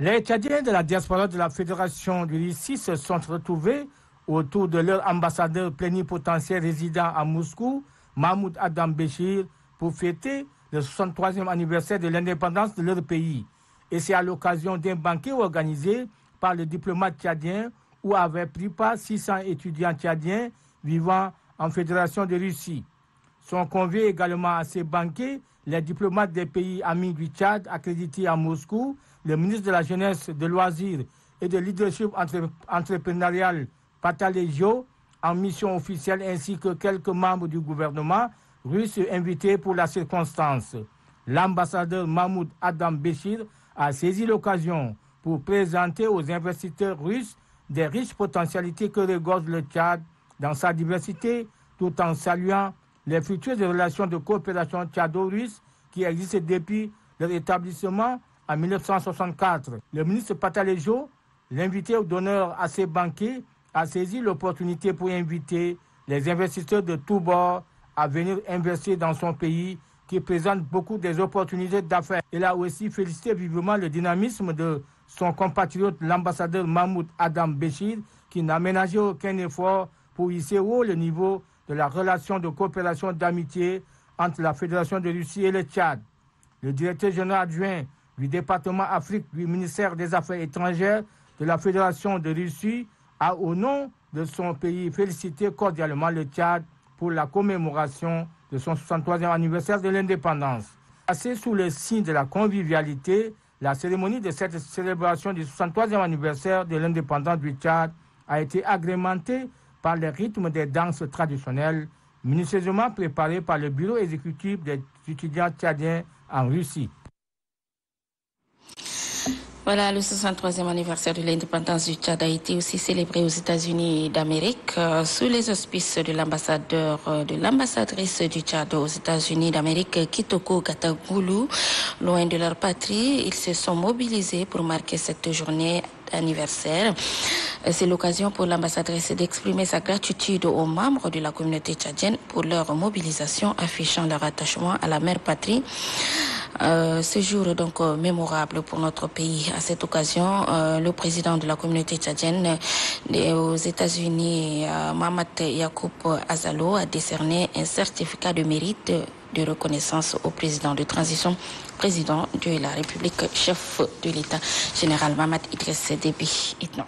Les Tchadiens de la diaspora de la Fédération du Russie se sont retrouvés autour de leur ambassadeur plénipotentiaire résident à Moscou, Mahmoud Adam Béchir, pour fêter le 63e anniversaire de l'indépendance de leur pays. Et c'est à l'occasion d'un banquet organisé par le diplomate tchadien où avaient pris part 600 étudiants tchadiens vivant en Fédération de Russie. Sont conviés également à ces banquets les diplomates des pays amis du Tchad accrédités à Moscou, le ministre de la Jeunesse, de Loisirs et de Leadership entrepreneurial Patalejo, en mission officielle, ainsi que quelques membres du gouvernement russe invités pour la circonstance. L'ambassadeur Mahmoud Adam Béchir a saisi l'occasion pour présenter aux investisseurs russes des riches potentialités que regorge le Tchad dans sa diversité, tout en saluant les futures relations de coopération tchado-russe qui existent depuis leur établissement en 1964. Le ministre Patalejo, l'invité d'honneur à ces banquets, a saisi l'opportunité pour inviter les investisseurs de tous bords à venir investir dans son pays qui présente beaucoup des opportunités d'affaires. Il a aussi félicité vivement le dynamisme de son compatriote, l'ambassadeur Mahmoud Adam Béchir, qui n'a ménagé aucun effort pour hisser haut le niveau de la relation de coopération d'amitié entre la Fédération de Russie et le Tchad. Le directeur général adjoint du département Afrique du ministère des Affaires étrangères de la Fédération de Russie a, au nom de son pays, félicité cordialement le Tchad pour la commémoration de son 63e anniversaire de l'indépendance. Placée sous le signe de la convivialité, la cérémonie de cette célébration du 63e anniversaire de l'indépendance du Tchad a été agrémentée par les rythmes des danses traditionnelles, minutieusement préparées par le bureau exécutif des étudiants tchadiens en Russie. Voilà, le 63e anniversaire de l'indépendance du Tchad a été aussi célébré aux États-Unis d'Amérique sous les auspices de l'ambassadrice du Tchad aux États-Unis d'Amérique, Kitoko Gatagoulou. Loin de leur patrie, ils se sont mobilisés pour marquer cette journée anniversaire. C'est l'occasion pour l'ambassadrice d'exprimer sa gratitude aux membres de la communauté tchadienne pour leur mobilisation, affichant leur attachement à la mère patrie. Ce jour donc mémorable pour notre pays. À cette occasion, le président de la communauté tchadienne aux États-Unis, Mahamat Yacoub Azalo, a décerné un certificat de mérite de reconnaissance au président de transition, président de la République, chef de l'État, général Mahamat Idriss Déby Itno.